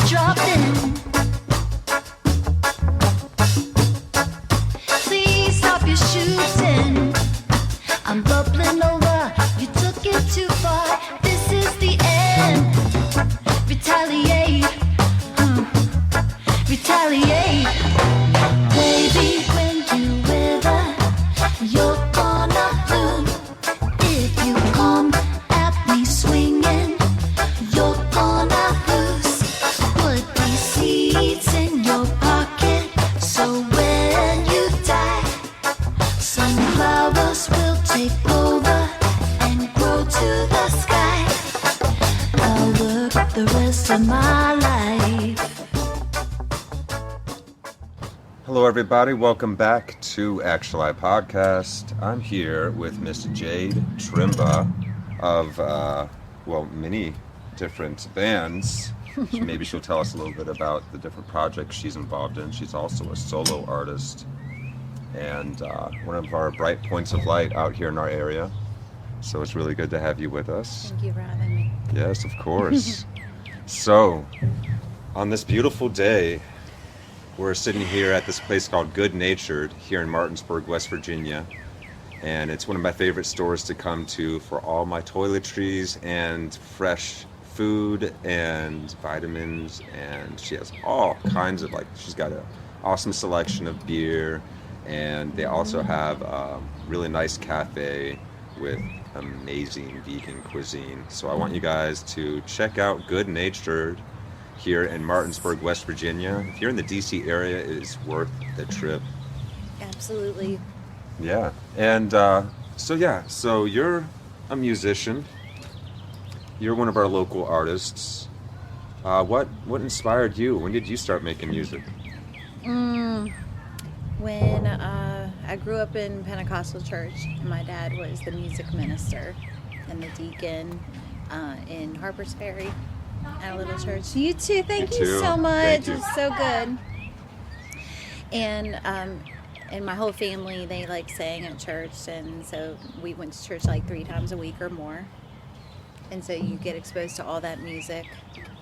dropped in. Please stop your shooting. I'm bubbling over. You took it too far. This is the end. Retaliate. Retaliate. Baby, when you with her, you're gonna lose. If you come at me swinging, you're gonna lose. Put these seeds in your pocket, so when you die, sunflowers will take over and grow to the sky. I'll work the rest of my life. Hello everybody, welcome back to Actually Podcast. I'm here with Miss Jade Tremba of, many different bands. Maybe she'll tell us a little bit about the different projects she's involved in. She's also a solo artist and one of our bright points of light out here in our area. So it's really good to have you with us. Thank you for having me. Yes, of course. So, on this beautiful day, we're sitting here at this place called Good Natured here in Martinsburg, West Virginia. And it's one of my favorite stores to come to for all my toiletries and fresh food and vitamins. And she has all kinds of, she's got an awesome selection of beer. And they also have a really nice cafe with amazing vegan cuisine. So I want you guys to check out Good Natured here in Martinsburg, West Virginia. If you're in the DC area, it is worth the trip. Absolutely. Yeah. And so you're a musician. You're one of our local artists. What inspired you? When did you start making music? When I grew up in Pentecostal church, my dad was the music minister and the deacon in Harper's Ferry at a little church. You too. Thank you so much. It's so good. And my whole family, they sang at church, and so we went to church 3 times a week or more. And so you get exposed to all that music.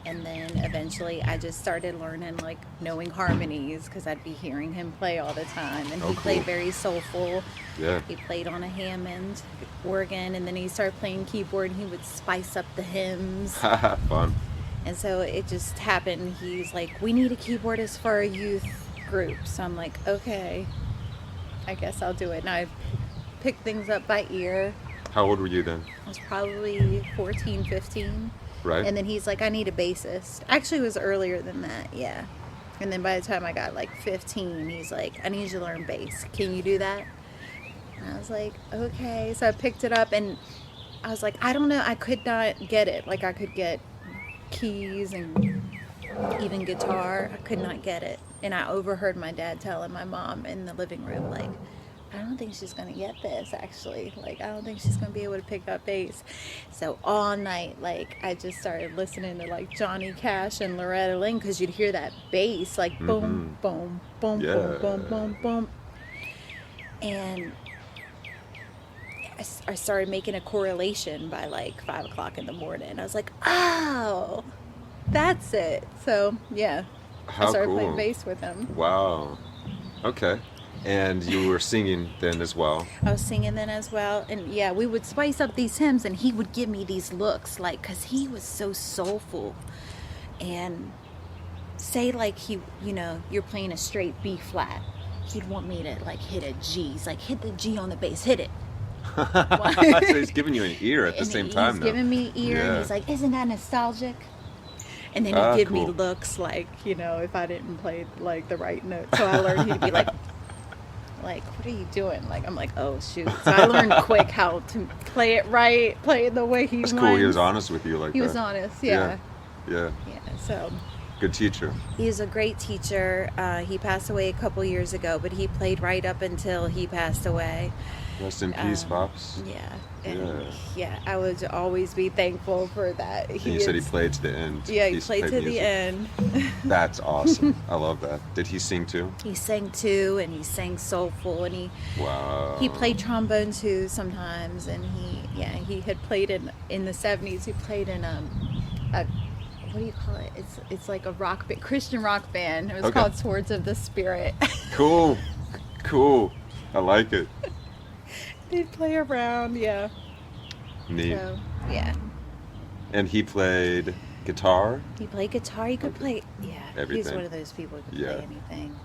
And then eventually I just started learning, knowing harmonies, because I'd be hearing him play all the time. And he played very soulful. Yeah. He played on a Hammond organ, and then he started playing keyboard, and he would spice up the hymns. Fun. And so it just happened. He's like, we need a keyboardist for our youth group. So I'm like, okay, I guess I'll do it. And I picked things up by ear. How old were you then? I was probably 14, 15. Right. And then he's like, I need a bassist. Actually, it was earlier than that, yeah. And then by the time I got 15, he's like, I need you to learn bass. Can you do that? And I was like, okay. So I picked it up, and I was like, I don't know. I could not get it. I could get keys and even guitar. I could not get it. And I overheard my dad telling my mom in the living room, I don't think she's going to get this, actually. I don't think she's going to be able to pick up bass. So all night, I just started listening to, Johnny Cash and Loretta Lynn, because you'd hear that bass, boom, boom, boom, yeah. boom, boom, boom, boom. And I started making a correlation by, 5 o'clock in the morning. I was like, oh, that's it. So, yeah. How I started cool. playing bass with him. Wow. Okay. And you were singing then as well? I was singing then as well. And yeah, we would spice up these hymns, and he would give me these looks, because he was so soulful. And say he, you're playing a straight B flat. He'd want me to hit a G. He's like, hit the G on the bass, hit it. So he's giving you an ear at the same time. He's giving me an ear, and he's like, isn't that nostalgic? And then he'd give me looks if I didn't play the right note. So I learned he'd be like, what are you doing? I'm like, oh shoot. So I learned quick how to play it right, play it the way he wants. That's cool. He was honest with you He was honest, yeah. Yeah. So good teacher. He's a great teacher. He passed away a couple years ago, but he played right up until he passed away. Rest in peace, Pops. Yeah. Yeah, I would always be thankful for that. You said he played to the end. Yeah, he played to the end. That's awesome. I love that. Did he sing too? He sang too, and he sang soulful, and he played trombone too sometimes, and he had played in the 70s. He played in what do you call it? It's like a Christian rock band. It was Okay. called Swords of the Spirit. Cool. Cool. I like it. They'd play around, yeah. Neat. So, yeah. And he played guitar? He played guitar. He could play, yeah. He's Everything. one of those people who could Yeah. play anything.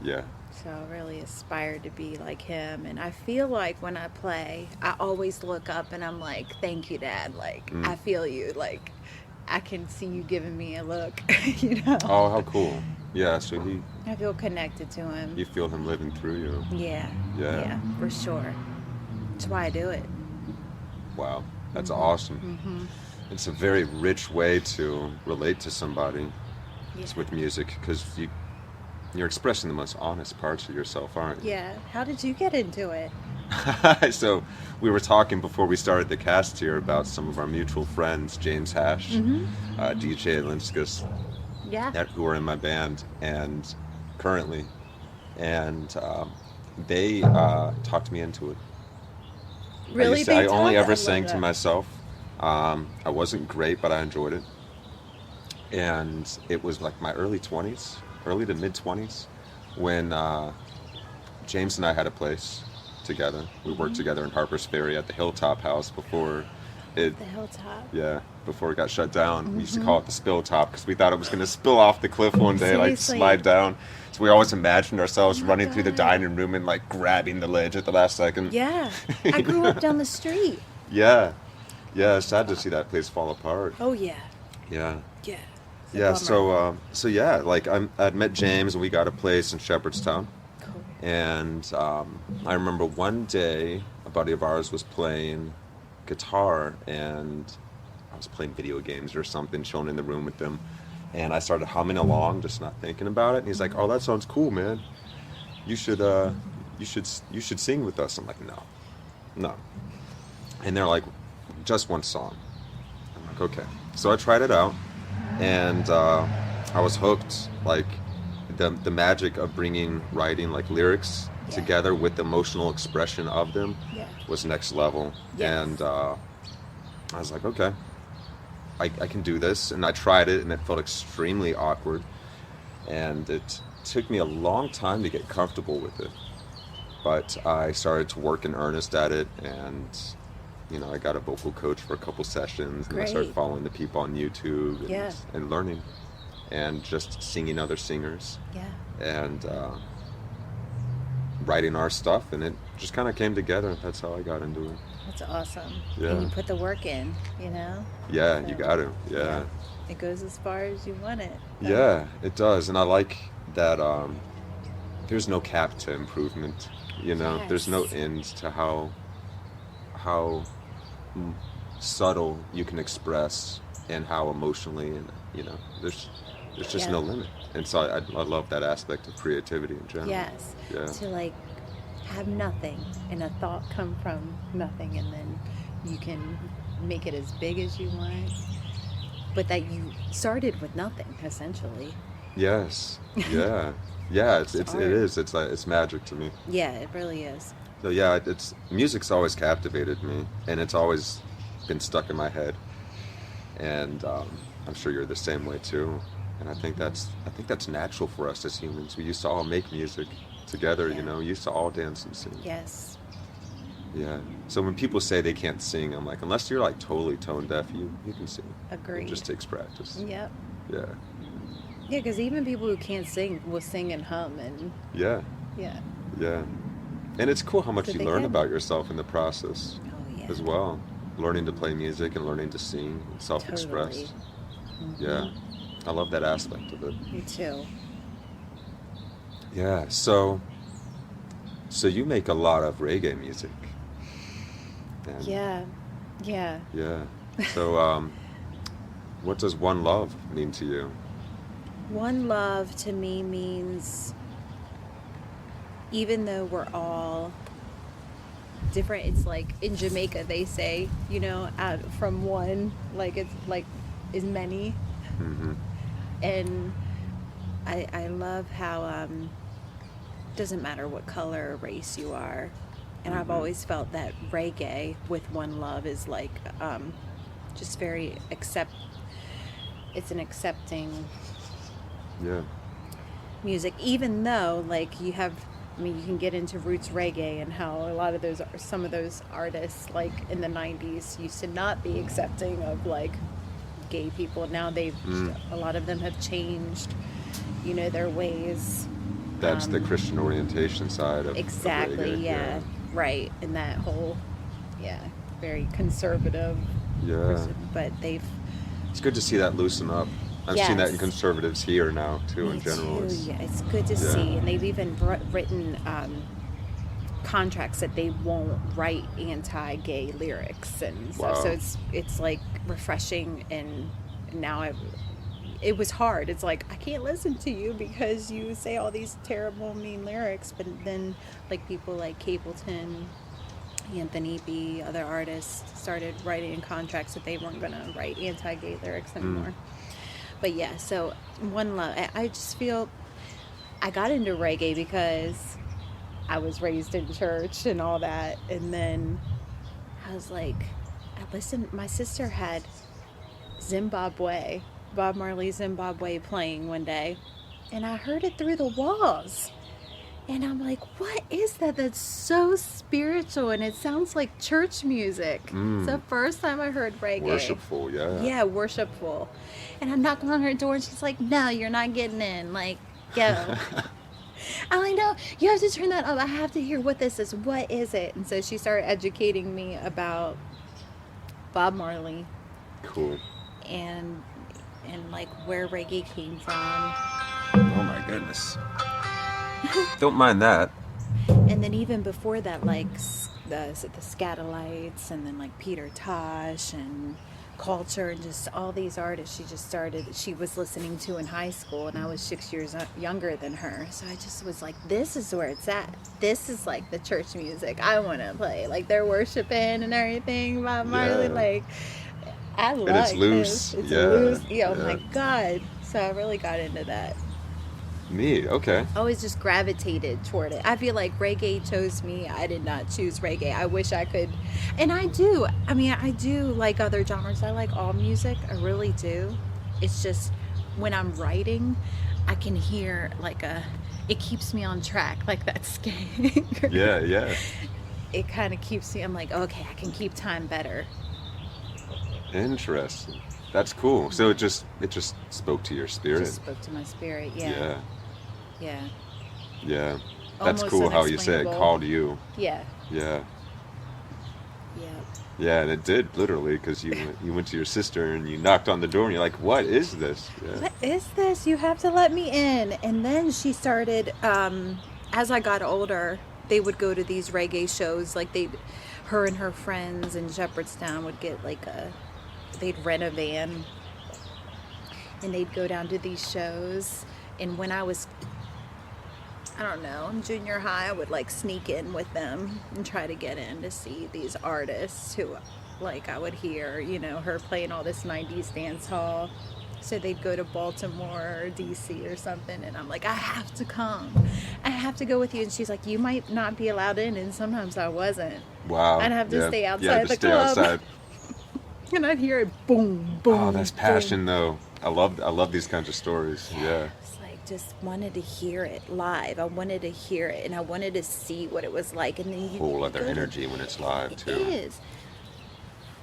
Yeah. So I really aspired to be like him. And I feel like when I play, I always look up and I'm like, thank you, Dad. Like, I feel you. Like, I can see you giving me a look, you know? Oh, how cool. Yeah, so I feel connected to him. you feel him living through you. Yeah. Yeah. Yeah, for sure. That's why I do it. Wow. That's awesome. It's a very rich way to relate to somebody. Yeah. It's with music, because you're expressing the most honest parts of yourself, aren't you? Yeah. How did you get into it? So we were talking before we started the cast here about some of our mutual friends, James Hash, DJ Linskus, Yeah. who are in my band and currently, and they talked me into it. Really? I They only talk? I ever love sang to that. myself. I wasn't great, but I enjoyed it. And it was like my early to mid 20s, when James and I had a place together. We worked together in Harper's Ferry at the Hilltop House before it, The Hilltop. before it got shut down. We used to call it the Spill Top because we thought it was going to spill off the cliff one day, like Seriously? slide down. So we always imagined ourselves Oh my running through the God. dining room and like grabbing the ledge at the last second. Yeah. I grew up down the street. Yeah. Yeah, it's sad to see that place fall apart. Oh, yeah. Yeah. Yeah. It's a Yeah, bummer. so yeah, like I'd met James and we got a place in Shepherdstown. Cool. And I remember one day a buddy of ours was playing guitar and I was playing video games or something, chilling in the room with them. And I started humming along, just not thinking about it. And he's like, "Oh, that sounds cool, man. You should sing with us." I'm like, "No." And they're like, "Just one song." I'm like, "Okay." So I tried it out, and I was hooked. Like the magic of writing like lyrics Yeah. together with the emotional expression of them Yeah. was next level. Yes. And I was like, "Okay, I can do this." And I tried it, and it felt extremely awkward. And it took me a long time to get comfortable with it. But I started to work in earnest at it, and I got a vocal coach for a couple sessions, and I started Great. following the people on YouTube and, Yeah. and learning, and just singing other singers, Yeah. and writing our stuff, and it just kind of came together. That's how I got into it. That's awesome. Yeah. And you put the work in, you know? Yeah, So, you got to. Yeah. It goes as far as you want it. Yeah, it does, and I like that. There's no cap to improvement. There's no Yes. end to how subtle you can express and how emotionally, and there's just Yeah. no limit. And so I love that aspect of creativity in general. Yes. Yeah. To like have nothing and a thought come from nothing, and then you can make it as big as you want. But that you started with nothing, essentially. Yes. Yeah. Yeah. It art. is. It's magic to me. Yeah, it really is. So yeah, music's always captivated me, and it's always been stuck in my head. And I'm sure you're the same way too. And I think that's natural for us as humans. We used to all make music together. Yeah. We used to all dance and sing. Yes. Yeah. So when people say they can't sing, I'm like, unless you're like totally tone deaf, you can sing. Agreed. It just takes practice. Yep. Yeah. Yeah, because even people who can't sing will sing and hum, and Yeah. yeah. Yeah. And it's cool how much So you they learn can. about yourself in the process Oh yeah. as well. Learning to play music and learning to sing and self-express. Totally. Yeah. I love that aspect of it. Me too. Yeah. So you make a lot of reggae music. And Yeah. Yeah. Yeah. So what does One Love mean to you? One love to me means, even though we're all different, it's like in Jamaica they say, out from one, like it's like is many. Mm-hmm. And I love how doesn't matter what color or race you are. And I've Mhm. always felt that reggae with One Love is like just very it's an accepting Yeah. music, even though like you have, I mean, you can get into roots reggae and how a lot of those, some of those artists like in the 90s used to not be accepting of like gay people. Now they've, a lot of them have changed, you know, their ways. That's the Christian orientation side of Exactly, of reggae. yeah, right. And that whole, very conservative Yeah. person, but they've, It's good to see that loosen up. I've seen that in Yes. conservatives here now too. me In general, too, It's- yeah, it's good to yeah. see. And they've even written contracts that they won't write anti-gay lyrics and stuff. Wow. So it's like refreshing. And now it was hard. It's like, I can't listen to you because you say all these terrible, mean lyrics. But then, like, people like Capleton, Anthony B., other artists started writing contracts that they weren't going to write anti-gay lyrics anymore. But yeah, so One Love. I just feel I got into reggae because I was raised in church and all that. And then I was like, I listened, my sister had Zimbabwe, Bob Marley Zimbabwe playing one day, and I heard it through the walls. And I'm like, what is that? That's so spiritual, and it sounds like church music. It's the first time I heard reggae. Worshipful, yeah. Yeah, worshipful. And I'm knocking on her door, and she's like, no, you're not getting in. Like, go. I'm like, no, you have to turn that up. I have to hear what this is. What is it? And so she started educating me about Bob Marley Cool. and like where reggae came from. Oh my goodness. Don't mind that. And then even before that, like the Scatolites, and then like Peter Tosh and Culture, and just all these artists she was listening to in high school, and I was 6 years younger than her. So I just was like, this is where it's at. This is like the church music I want to play. Like they're worshiping and everything by Marley. Yeah. Like, I like And it's loose. This. It's Yeah. loose. Yeah, oh Yeah. my God. So I really got into that. Me, okay. I always just gravitated toward it. I feel like reggae chose me. I did not choose reggae. I wish I could. And I do. I mean, I do like other genres. I like all music. I really do. It's just when I'm writing, I can hear like it keeps me on track, like that skate. Yeah, yeah. It kind of keeps me, I'm like, okay, I can keep time better. Interesting. That's cool. So it just spoke to your spirit. Just spoke to my spirit. Yeah. Yeah. Yeah. Yeah. That's Almost cool how you say it unexplainable. called you. Yeah. Yeah. Yeah. Yeah, and it did literally, because you went to your sister and you knocked on the door and you're like, "What is this?" Yeah. What is this? You have to let me in. And then she started, as I got older, they would go to these reggae shows. Like her and her friends in Shepherdstown would get like they'd rent a van and they'd go down to these shows. And when I was, I don't know, in junior high, I would like sneak in with them and try to get in to see these artists who, like, I would hear, you know, her playing all this 90s dance hall. So they'd go to Baltimore or DC or something, and I'm like, I have to come. I have to go with you. And she's like, you might not be allowed in. And sometimes I wasn't. Wow. I'd have to yeah. stay Yeah, outside to the stay club. outside. And I'd hear it boom, boom. Oh, that's boom. passion though. I love these kinds of stories. Yeah. It's like, just wanted to hear it live. I wanted to hear it, and I wanted to see what it was like. And then you Whole other go to- energy when it's live too. It is.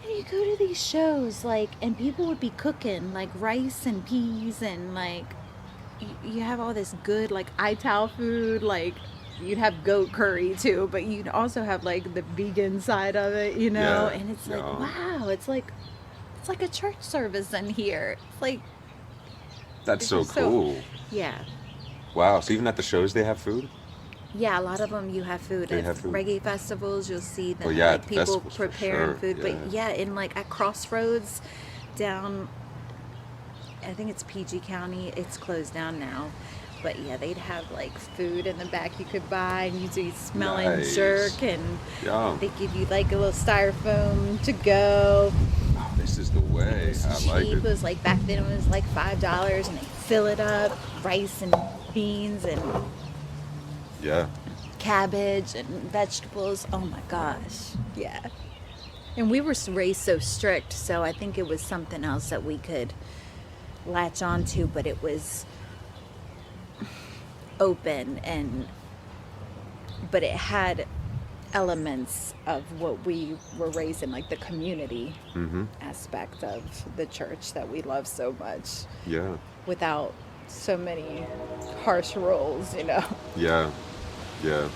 And you go to these shows, like, and people would be cooking, like, rice and peas, and, like, you have all this good, like, Ital food, like, you'd have goat curry, too, but you'd also have, like, the vegan side of it, you know? Yeah. And it's like, Yeah. wow, it's like a church service in here. It's like, That's it's so just so- cool. yeah. Wow. So even at the shows they have food? Yeah, a lot of them you have food. They At have food. reggae festivals, you'll see them. Well, yeah, like, at the people festivals for preparing sure, food. yeah. But yeah, in like at Crossroads down, I think it's PG County. It's closed down now. But yeah, they'd have like food in the back you could buy, and you'd be smelling Nice. jerk, and Yum. they give you like a little styrofoam to go. Oh, this is the way. It's I cheap. like It it. was like back then it was like $5, and they fill it up, rice and beans and Yeah. cabbage and vegetables. Oh my gosh. Yeah. And we were raised so strict, so I think it was something else that we could latch onto, but it was open, but it had elements of what we were raised in, like the community aspect of the church that we love so much. Yeah. Without so many harsh rules, you know. Yeah. Yeah.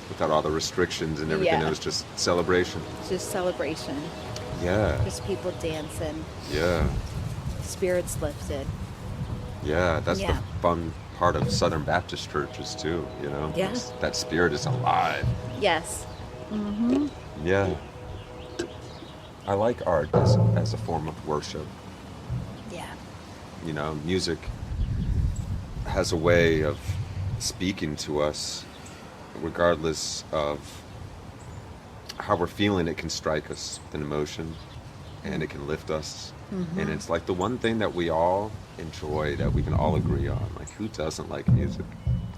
Without all the restrictions and everything, Yeah. it was just celebration. Just celebration. Yeah. Just people dancing. Yeah. Spirits lifted. Yeah. That's Yeah. the fun part of Southern Baptist churches too, you know. Yeah. That spirit is alive. Yes. Yeah. I like art as a form of worship. Yeah. You know, music has a way of speaking to us regardless of how we're feeling. It can strike us with an emotion and it can lift us. And it's like the one thing that we all enjoy, that we can all agree on. Like, who doesn't like music?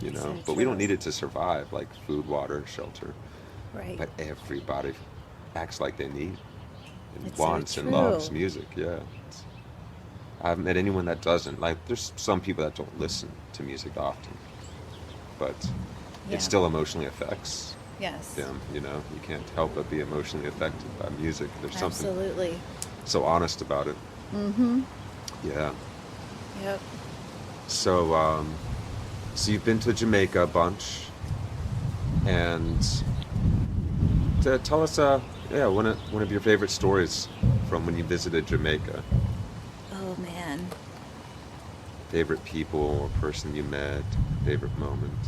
You know, So but we don't true. need it to survive, like food, water, shelter. Right. But everybody acts like they need and It's so wants and true. loves music. Yeah. I haven't met anyone that doesn't. Like, there's some people that don't listen to music often, but Yeah. it still emotionally affects Yes. them. You know, you can't help but be emotionally affected by music. There's something Absolutely. so honest about it. Yeah. Yep. So, so you've been to Jamaica a bunch, and tell us, one of your favorite stories from when you visited Jamaica. Oh man. Favorite people or person you met, favorite moment.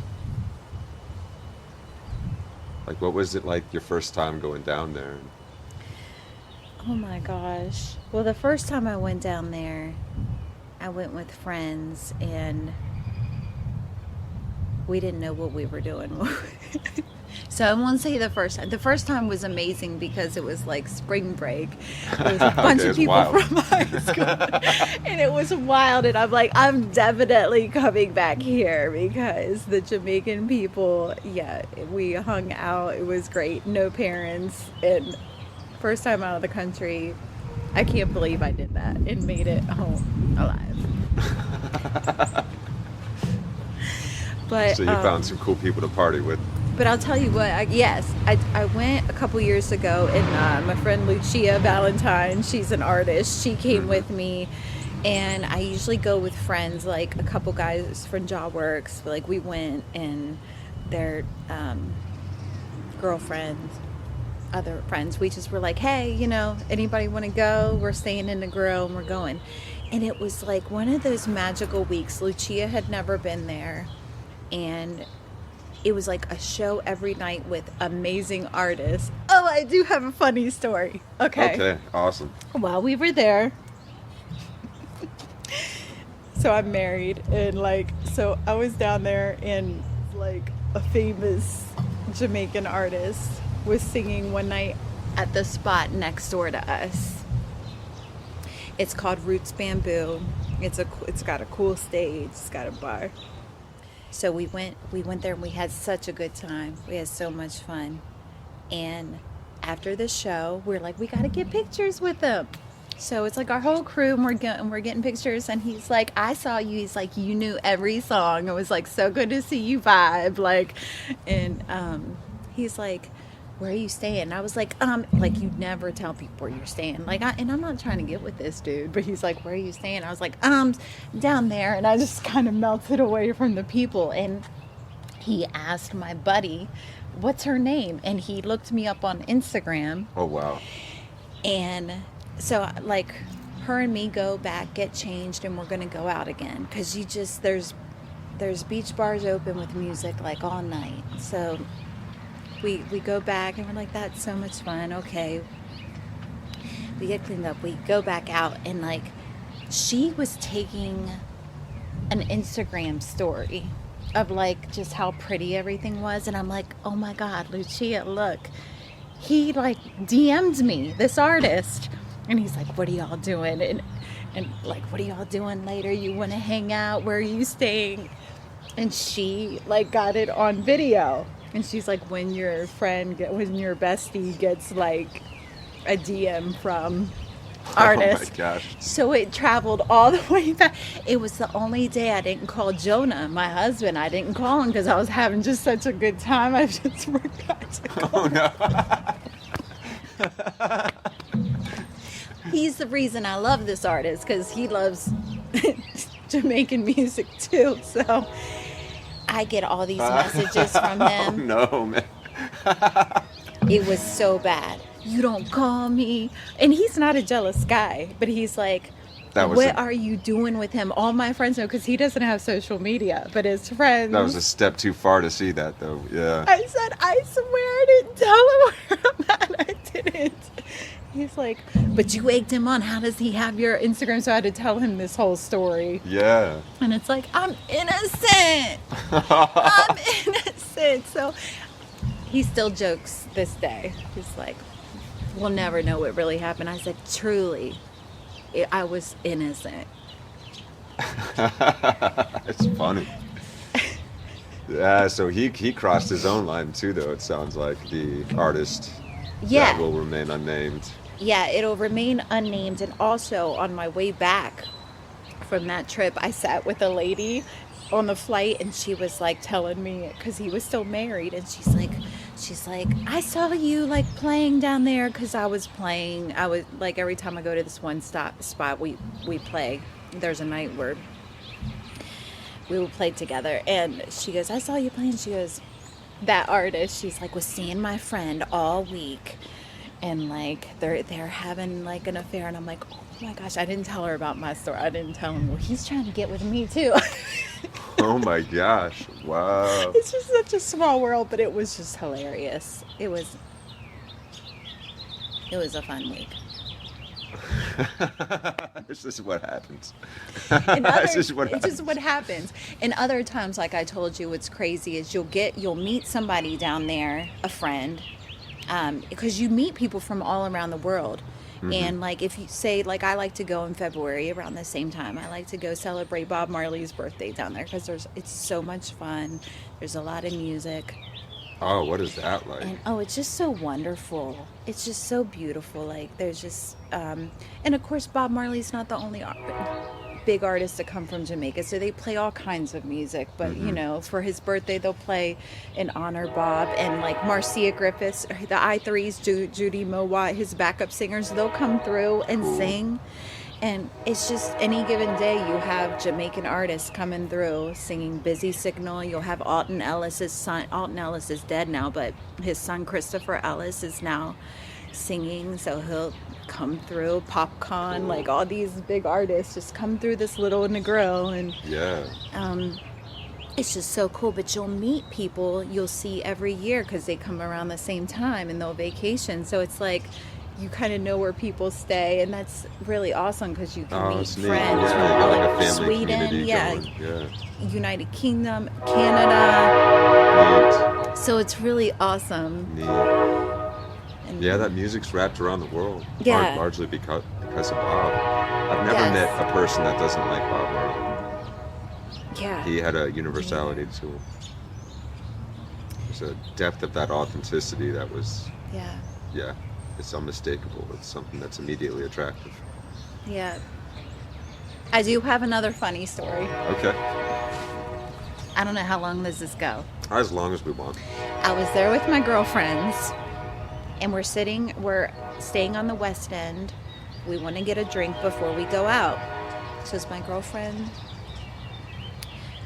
Like, what was it like your first time going down there? Oh my gosh. Well, the first time I went down there, I went with friends and we didn't know what we were doing. So I won't say the first time. The first time was amazing because it was like spring break. There was a bunch Okay, of it's people wild. from high school. And it was wild. And I'm like, I'm definitely coming back here because the Jamaican people, yeah, we hung out. It was great. No parents. And first time out of the country. I can't believe I did that and made it home alive. But So you found some cool people to party with. but I'll tell you what, I went a couple years ago, and my friend Lucia Valentine, she's an artist, she came with me, and I usually go with friends, like a couple guys from JawWorks, like we went, and their girlfriends, other friends, we just were like, hey, you know, anybody want to go? We're staying in the grill and we're going. And it was like one of those magical weeks. Lucia had never been there, and it was like a show every night with amazing artists. Oh, I do have a funny story. Okay, awesome. While we were there, so I'm married, and so I was down there, and like a famous Jamaican artist was singing one night at the spot next door to us. It's called Roots Bamboo. It's got a cool stage. It's got a bar. So we went there and we had such a good time. We had so much fun. And after the show, we're like, we got to get pictures with them. So it's like our whole crew, and we're getting pictures. And he's like, I saw you. He's like, you knew every song. It was like so good to see you vibe. And he's like, where are you staying? And I was like you never tell people where you're staying. And I'm not trying to get with this dude, but he's like, where are you staying? I was like, down there. And I just kind of melted away from the people. And he asked my buddy, what's her name? And he looked me up on Instagram. Oh, wow. And so like her and me go back, get changed, and we're going to go out again. Cause there's beach bars open with music like all night. So we go back and we're like, that's so much fun. Okay. We get cleaned up. We go back out, and like she was taking an Instagram story of like just how pretty everything was. And I'm like, oh my God, Lucia, look. He like DM'd me, this artist. And he's like, what are y'all doing? And like, what are y'all doing later? You want to hang out? Where are you staying? And she like got it on video. And she's like, when your bestie gets like a DM from artist. Oh my gosh. So it traveled all the way back. It was the only day I didn't call Jonah, my husband. I didn't call him because I was having just such a good time. I just forgot to call him. Oh no. He's the reason I love this artist because he loves Jamaican music too. So I get all these messages from Oh him. no, man. It was so bad. You don't call me. And he's not a jealous guy, but he's like, what are you doing with him? All my friends know because he doesn't have social media, but his friends. That was a step too far to see that, though. Yeah. I said, I swear I didn't tell him where I'm at. I didn't. He's like, but you egged him on. How does he have your Instagram? So I had to tell him this whole story. Yeah. And it's like, I'm innocent. I'm innocent. So he still jokes this day. He's like, we'll never know what really happened. I said, truly, I was innocent. It's funny. Yeah, so he crossed his own line too, though, it sounds like, the artist that will remain unnamed. Yeah, it'll remain unnamed. And also on my way back from that trip, I sat with a lady on the flight and she was like telling me, because he was still married, and she's like, I saw you like playing down there, because I was like, every time I go to this one spot we play, there's a night where we will play together, and she goes, I saw you playing. She goes, that artist, she's like, was seeing my friend all week, and like they're having like an affair, and I'm like, oh my gosh, I didn't tell her about my story. I didn't tell him, well, he's trying to get with me too. Oh my gosh. Wow. It's just such a small world, but it was just hilarious. It was a fun week. This is what happens. It's just what happens. And other times, like I told you, what's crazy is you'll meet somebody down there, a friend, because you meet people from all around the world. Mm-hmm. And like if you say, like, I like to go in February around the same time. I like to go celebrate Bob Marley's birthday down there because it's so much fun. There's a lot of music. Oh, what is that like? And it's just so wonderful. It's just so beautiful. Like there's just and of course Bob Marley's not the only big artist to come from Jamaica, so they play all kinds of music, but mm-hmm. you know, for his birthday they'll play and honor Bob, and like Marcia Griffiths, the I3s, Judy Mowat, his backup singers, they'll come through and sing. And it's just any given day you have Jamaican artists coming through singing Busy Signal. You'll have Alton Ellis's son. Alton Ellis is dead now, but his son Christopher Ellis is now singing, so he'll come through. Popcorn, like all these big artists just come through this little Negro, and it's just so cool. But you'll meet people you'll see every year because they come around the same time and they'll vacation. So it's like you kind of know where people stay, and that's really awesome because you can meet friends from like a Sweden, yeah, United Kingdom, Canada. Neat. So it's really awesome. Neat. Yeah, that music's wrapped around the world. Yeah. Largely because of Bob. I've never met a person that doesn't like Bob Marley. Yeah. He had a universality to him. There's a depth of that authenticity that was... Yeah, it's unmistakable. It's something that's immediately attractive. Yeah. I do have another funny story. Okay. I don't know how long does this go. As long as we want. I was there with my girlfriends, and we're staying on the West End. We want to get a drink before we go out. So it's my girlfriend.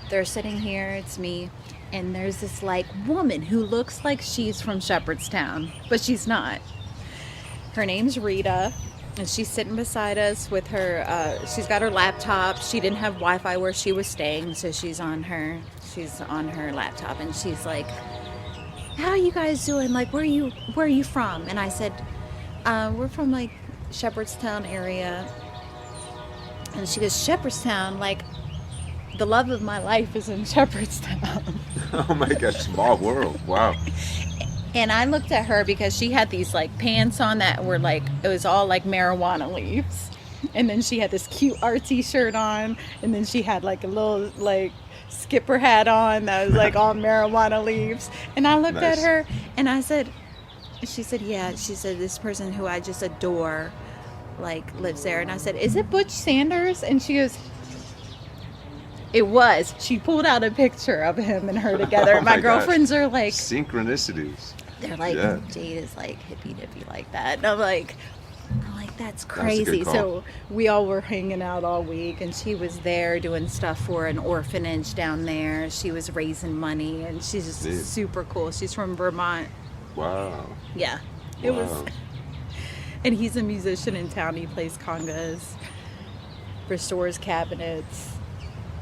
They're sitting here, it's me, and there's this like woman who looks like she's from Shepherdstown, but she's not. Her name's Rita, and she's sitting beside us with her, she's got her laptop. She didn't have Wi-Fi where she was staying, so she's on her laptop, and she's like, how are you guys doing? Like, where are you from? And I said, we're from like Shepherdstown area. And she goes, Shepherdstown? Like, the love of my life is in Shepherdstown. Oh my gosh, small world. Wow. And I looked at her because she had these like pants on that were like, it was all like marijuana leaves. And then she had this cute artsy shirt on. And then she had like a little like skipper hat on that was like all marijuana leaves. And I looked at her and I said, she said, yeah. She said, this person who I just adore like lives there. And I said, is it Butch Sanders? And she goes, it was. She pulled out a picture of him and her together. Oh my my girlfriends are like, Synchronicities. they're like, Yeah. Jade is like hippy dippy like that. And I'm like, that's a good crazy. call. So we all were hanging out all week, and she was there doing stuff for an orphanage down there. She was raising money, and she's just Neat. super cool. She's from Vermont. Wow. Yeah, it was. Wow. And he's a musician in town. He plays congas, restores cabinets.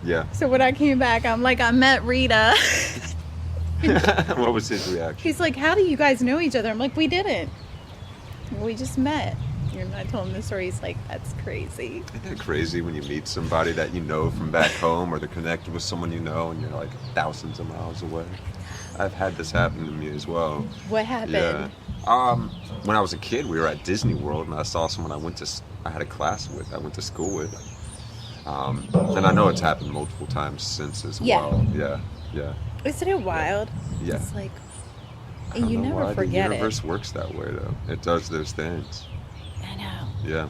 Yeah. So when I came back, I'm like, I met Rita. What was his reaction? He's like, how do you guys know each other? I'm like, we didn't. We just met. And I told him the story. He's like, that's crazy. Isn't that crazy when you meet somebody that you know from back home, or they're connected with someone you know and you're like thousands of miles away? I've had this happen to me as well. What happened? Yeah. When I was a kid, we were at Disney World, and I saw someone I had a class with, I went to school with. And I know it's happened multiple times since as Yeah. well. Yeah. Yeah. Isn't it wild? Yeah. It's like, I don't you know never why forget the it. universe works that way, though. It does those things. I know. Yeah.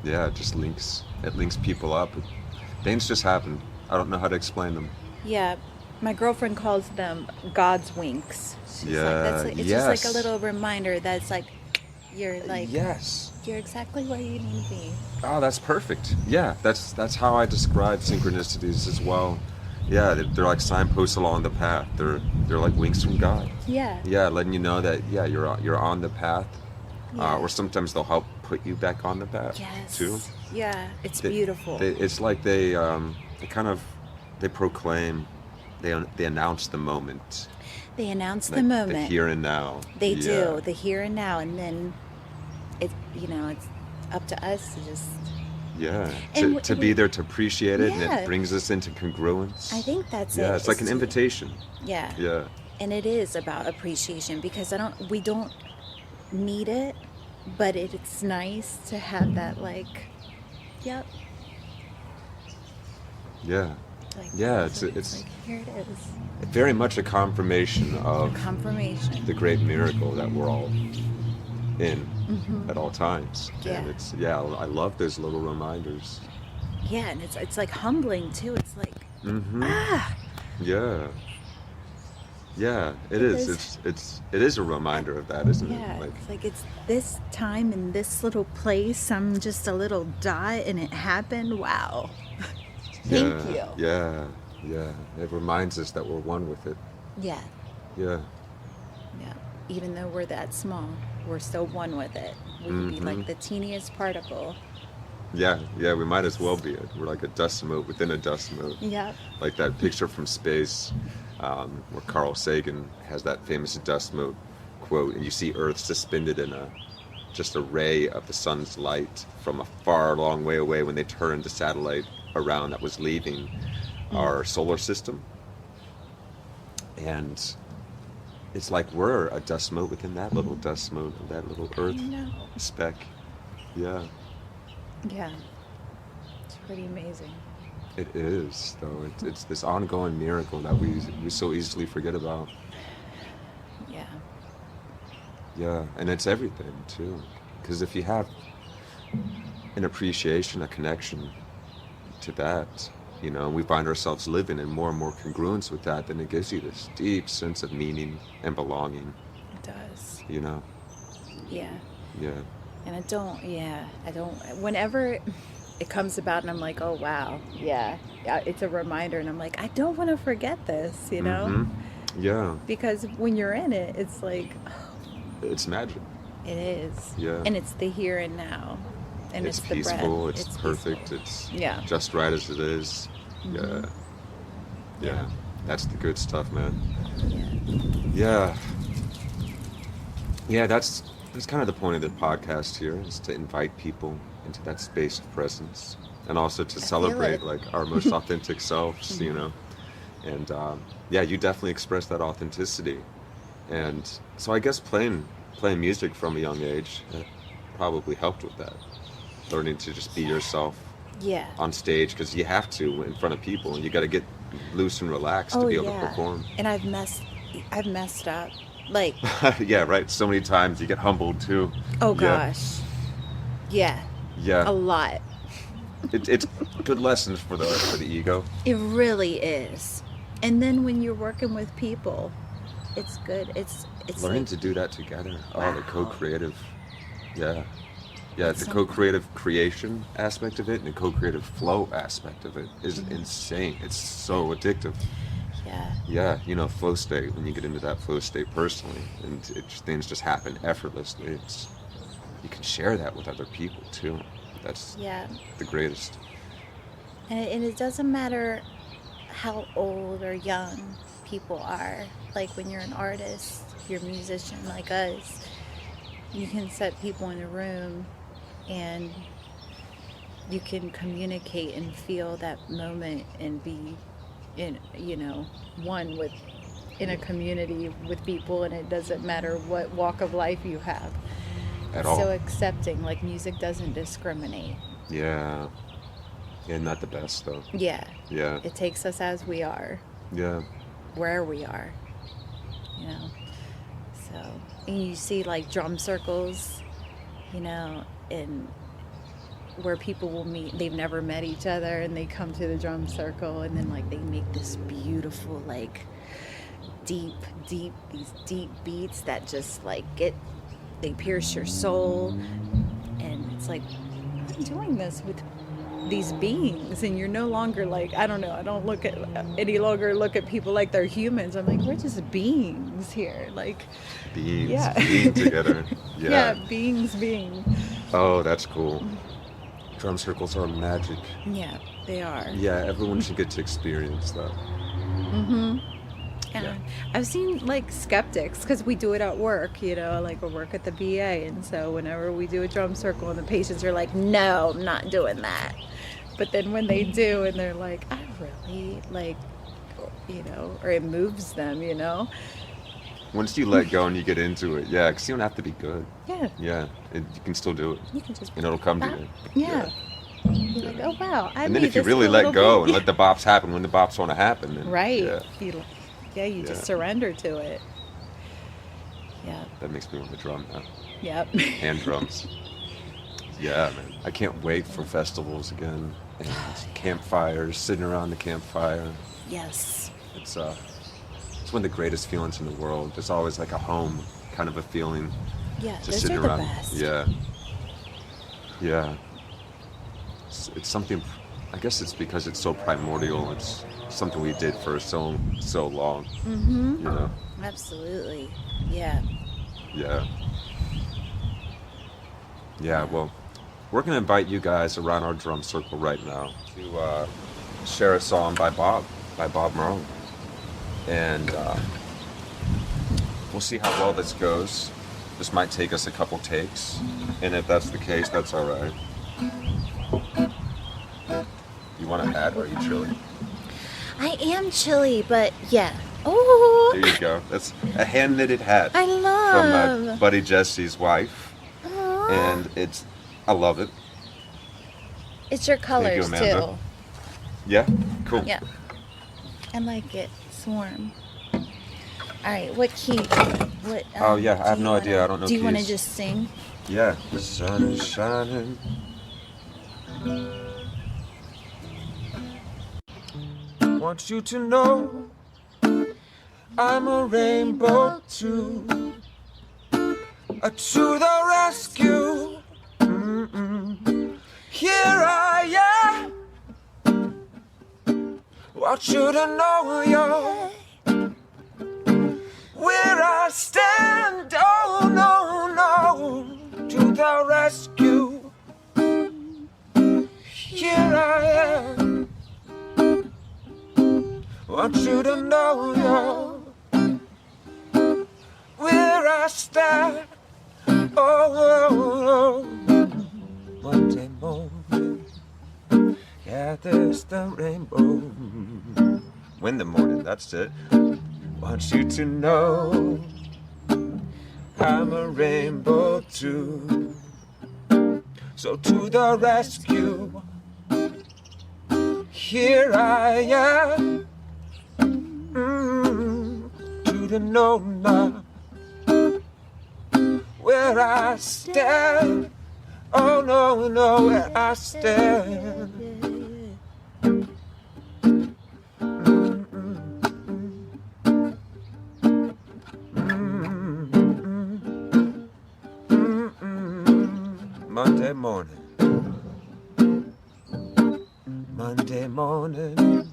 Yeah, it just links people up. Things just happen. I don't know how to explain them. Yeah. My girlfriend calls them God's winks. She's Yeah, like, that's like, it's yes. just like a little reminder that's like, you're like, Yes. you're exactly where you need to be. Oh, that's perfect. Yeah, that's how I describe synchronicities as well. Yeah, they're like signposts along the path. They're like winks from God. Yeah. Yeah, letting you know that you're on the path. Yeah. Or sometimes they'll help put you back on the path Yes. too. Yeah. It's They- beautiful. it's like they proclaim, they announce the moment. They announce the Like moment. the here and now. They Yeah. do. The here and now. And then it's up to us to just, Yeah, And to be there to appreciate it, and Yeah. it brings us into congruence. I think that's it. Yeah, it's like an to- invitation. Yeah. Yeah, And it is about appreciation, because we don't need it, but it's nice to have that, like, yep. yeah, Like, Yeah, it's like, here it is. very much a confirmation of Confirmation. the great miracle that we're all in at all times. Yeah. And I love those little reminders. Yeah, and it's like humbling too. It's like, Yeah, yeah, it is. It is a reminder of that, isn't yeah, it? it's like it's this time in this little place. I'm just a little dot, and it happened. Wow. Thank you. Yeah, yeah. It reminds us that we're one with it. Yeah. Yeah. Yeah. Even though we're that small, we're still one with it. We can be like the teeniest particle. Yeah, we might as well be it. We're like a dust mote within a dust mote. Yep. Like that picture from space where Carl Sagan has that famous dust mote quote, and you see Earth suspended in just a ray of the sun's light from a far long way away when they turned the satellite around that was leaving our solar system. And it's like we're a dust mote within that little dust mote of that little Earth know. speck. Yeah. Yeah. It's pretty amazing. It is, though. It's this ongoing miracle that we so easily forget about. Yeah. Yeah, and it's everything, too. Because if you have an appreciation, a connection to that, and we find ourselves living in more and more congruence with that, then it gives you this deep sense of meaning and belonging, It does. Yeah. Yeah. And whenever it comes about and I'm like, oh, wow. Yeah. It's a reminder. And I'm like, I don't want to forget this, Mhm. Yeah. Because when you're in it, it's like, It's magic. it is. Yeah. And it's the here and now. And It's it's the peaceful, breath. it's perfect, peaceful. it's Yeah. just right as it is. Yeah. Yeah. That's the good stuff, man. Yeah. Yeah, that's kind of the point of the podcast here, is to invite people into that space of presence, and also to feel celebrate it. like our most authentic selves, And you definitely express that authenticity. And so I guess playing music from a young age probably helped with that. Learning to just be yourself Yeah. on stage, because you have to in front of people, and you got to get loose and relaxed to be able to perform. And I've messed up. Like, Yeah, right. So many times you get humbled too. oh Yeah. gosh. Yeah, a Yeah, lot. it's good lessons for the ego. It really is. And then when you're working with people, it's good. It's Learning like, to do that together. Oh, the wow. co-creative. Yeah. Yeah, It's the so co-creative creation aspect of it and the co-creative flow aspect of it is Mm-hmm. insane. It's so addictive. yeah, Yeah, flow state, when you get into that flow state personally and things just happen effortlessly. You can share that with other people too. That's yeah. the greatest. And it doesn't matter how old or young people are. Like when you're an artist, you're a musician like us, you can set people in a room and you can communicate and feel that moment and be in, one with in a community with people, and it doesn't matter what walk of life you have. At It's all. so accepting. Like music doesn't discriminate. Yeah. Yeah, not the best though. Yeah. Yeah. It takes us as we are, Yeah. where we are, you know. So, and you see like drum circles, and where people will meet, they've never met each other, and they come to the drum circle, and then like they make this beautiful, like deep these deep beats that just like they pierce your soul. And it's like, I'm doing this with these beings, and you're no longer like, I don't know, I don't any longer look at people like they're humans. I'm like, we're just beings here, like Beings Yeah. being together. yeah, Yeah. beings being. Oh, that's cool. Drum circles are magic. Yeah, they are. Yeah, everyone should get to experience that. And Yeah. I've seen like skeptics, because we do it at work, like we work at the VA, and so whenever we do a drum circle and the patients are like, no, I'm not doing that. But then when they do and they're like, I really like, or it moves them, Once you let go and you get into it, yeah, because you don't have to be good. Yeah, Yeah, you can still do it, you can just and it'll come to bop. you. Yeah. You're like, oh wow. I And then made if you this really little let go bit. and let the bops happen when the bops want to happen, then Right. yeah, You just Yeah. surrender to it. Yeah. that makes me want to drum now. Yep. And drums. Yeah, man. I can't wait for festivals again and campfires, sitting around the campfire. Yes. It's one of the greatest feelings in the world. There's always like a home kind of a feeling. Yeah, Just those sitting are the around. best. Yeah. Yeah. It's something. I guess it's because it's so primordial. It's something we did for so long. Mm-hmm. Absolutely. Yeah. Yeah. Yeah. Well, we're gonna invite you guys around our drum circle right now to share a song by Bob Marley, and we'll see how well this goes. This might take us a couple takes, and if that's the case, that's all right. You want to add, or are you chilly? I am chilly, but yeah. Oh, There you go. That's a hand-knitted hat I from love. my buddy Jesse's wife, Aw. and I love it. It's your colors Amanda. too. Yeah, cool. Yeah. I like it. It's warm. All right. What key? What? Oh, yeah, I have do you no idea. wanna- I don't know Do you want to keys. just sing? Yeah, the sun is shining. Want you to know I'm a rainbow too. To the rescue. Mm-mm. Here I am. Want you to know you're where I stand. Oh no, no. To the rescue. Here I am. Want you to know you're where I stand. Oh, Monday morning gathers the rainbow. When the morning, that's it. Want you to know I'm a rainbow too. So to the rescue. Here I am. To the know now where I stand. Oh no, no, where I stand. Monday morning. Monday morning.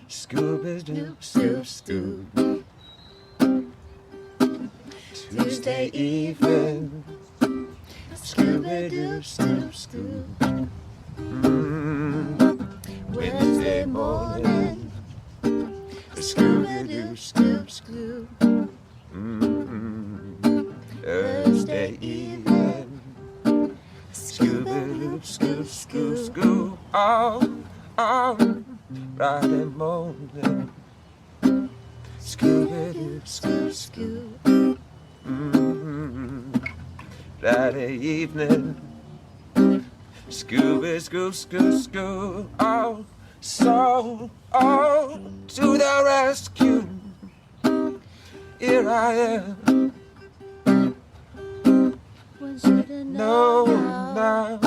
Scooby-Doo, Scoob, Scoob. Tuesday evening. Scooby-Doo, Scoob, Scoob. Wednesday morning. Scooby-Doo, Scoob, Scoob. Thursday evening. Scooby-Doo, Scoob, Scoob, Scoob. Oh, Friday morning. Scooby-Doo, Scoob, Scoob. Friday evening. Scooby, Scoob, Scoob, Scoob. Oh, so, to the rescue. Here I am. No, now.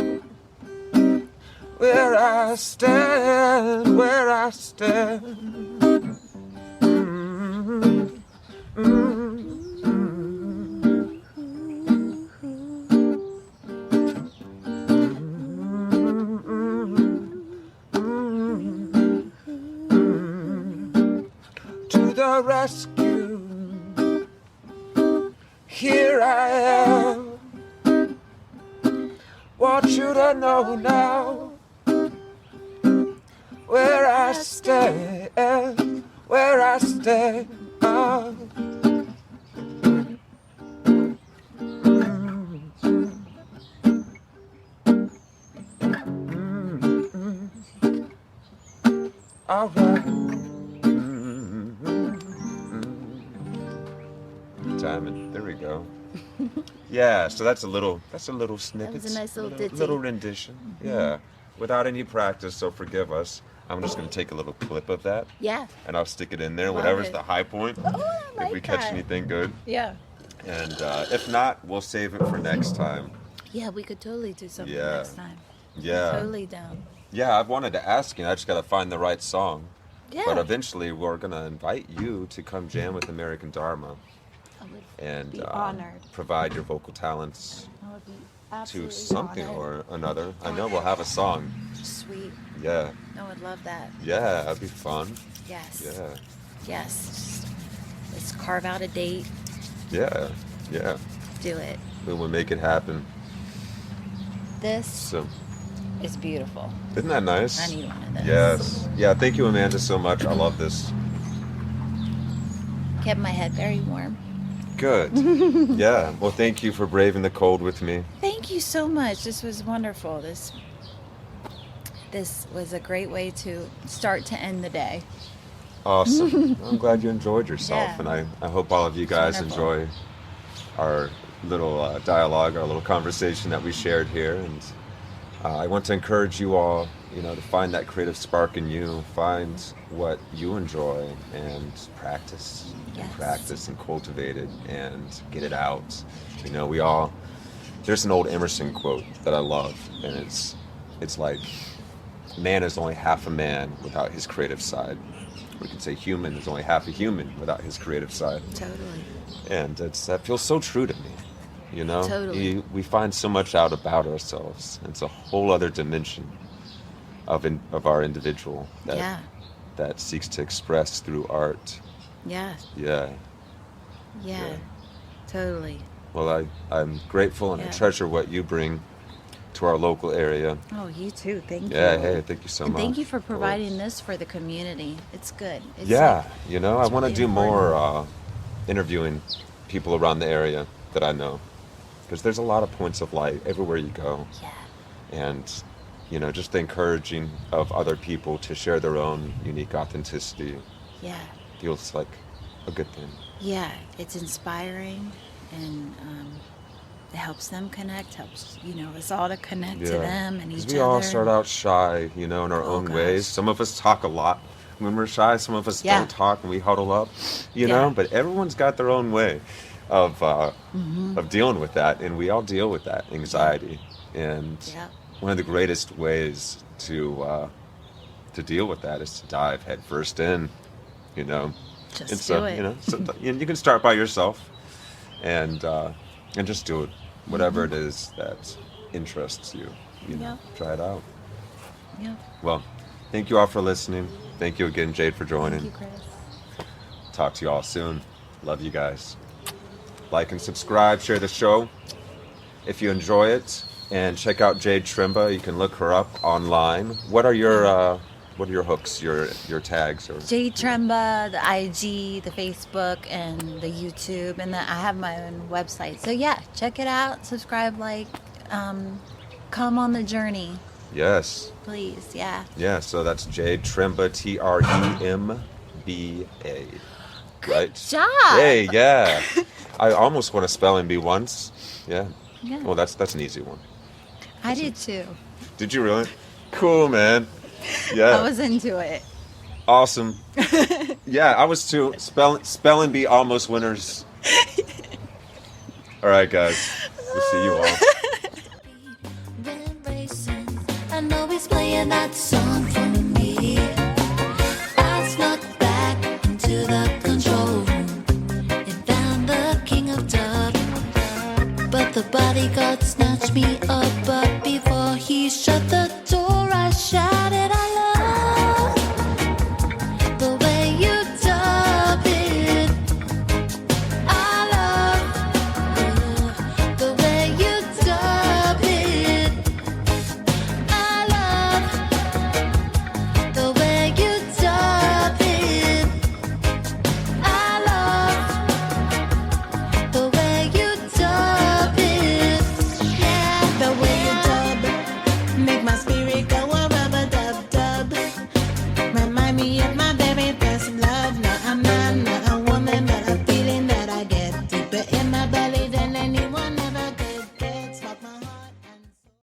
Where I stand, where I stand. To the rescue. Here I am. Want you to know now where I stand, where I stand. All right. Timing. There we go. Yeah, so that's a little snippet. That was a nice little ditty. Little rendition. Yeah. Without any practice, so forgive us. I'm just going to take a little clip of that. Yeah. And I'll stick it in there, Love whatever's it. the high point. Oh, I like if we catch that. anything good. Yeah. And if not, we'll save it for next time. Yeah, we could totally do something Yeah. next time. Yeah. Totally down. Yeah, I've wanted to ask you. I just got to find the right song. Yeah. But eventually, we're going to invite you to come jam with American Dharma I would and be honored. provide your vocal talents I would be to absolutely something honored. or another. I know we'll have a song. Sweet. Yeah. I would love that. Yeah, that'd be fun. Yes. Yeah. Yes. Let's carve out a date. Yeah. Yeah. Do it. We will make it happen. This So, is beautiful. isn't that nice? I need one of those. Yes. Yeah, thank you, Amanda, so much. I love this. Kept my head very warm. Good. Yeah. Well, thank you for braving the cold with me. Thank you so much. This was wonderful. This was a great way to start to end the day. Awesome. I'm glad you enjoyed yourself, Yeah. and I hope all of you guys Wonderful. enjoy our little dialogue, our little conversation that we shared here. And I want to encourage you all, to find that creative spark in you, find what you enjoy, and practice, Yes. and practice, and cultivate it, and get it out. There's an old Emerson quote that I love, and it's like, man is only half a man without his creative side. We could say human is only half a human without his creative side. Totally. And that feels so true to me. Totally. We find so much out about ourselves. It's a whole other dimension of our individual that seeks to express through art. Yeah. Yeah. Yeah. Totally. Well, I'm grateful, and I Yeah. treasure what you bring to our local area. Oh, you too. Thank you. Yeah, hey, thank you so And much. thank you for Of providing course. this for the community. It's good. It's Yeah, like- I it's want to really do more interviewing people around the area that I know, because there's a lot of points of light everywhere you go, Yeah. and just the encouraging of other people to share their own unique authenticity Yeah. feels like a good thing. Yeah. It's inspiring, and it helps them connect. Helps us all to connect to them and each we other. all start out shy, in our Oh, own ways. gosh. Some of us talk a lot when we're shy. Some of us Yeah. don't talk and we huddle up, Yeah. But everyone's got their own way of dealing with that, and we all deal with that anxiety. And Yeah. one of the greatest ways to deal with that is to dive headfirst in, you know. Just And so, do it. you know, so you can start by yourself, and just do it, whatever it is that interests you. You know, try it out. Yeah. Well, thank you all for listening. Thank you again, Jade, for joining. Thank you, Chris. Talk to you all soon. Love you guys. Like and subscribe, share the show if you enjoy it, and check out Jade Tremba. You can look her up online. What are your hooks, your tags? Or Jade Tremba, the IG, the Facebook, and the YouTube, and then I have my own website. So yeah, check it out, subscribe, like, come on the journey, Yes. please. Yeah. Yeah, so that's Jade Tremba, Tremba. Right? Job. Hey, yeah. I almost want to spelling bee once. Yeah. Yeah. Well, that's an easy one. I did too. Did you really? Cool, man. Yeah. I was into it. Awesome. Yeah, I was too. Spelling bee almost winners. All right, guys. We'll see you all. Been racing. I know he's playing that song for me. I snuck back into the control room and found the king of dub, but the bodyguard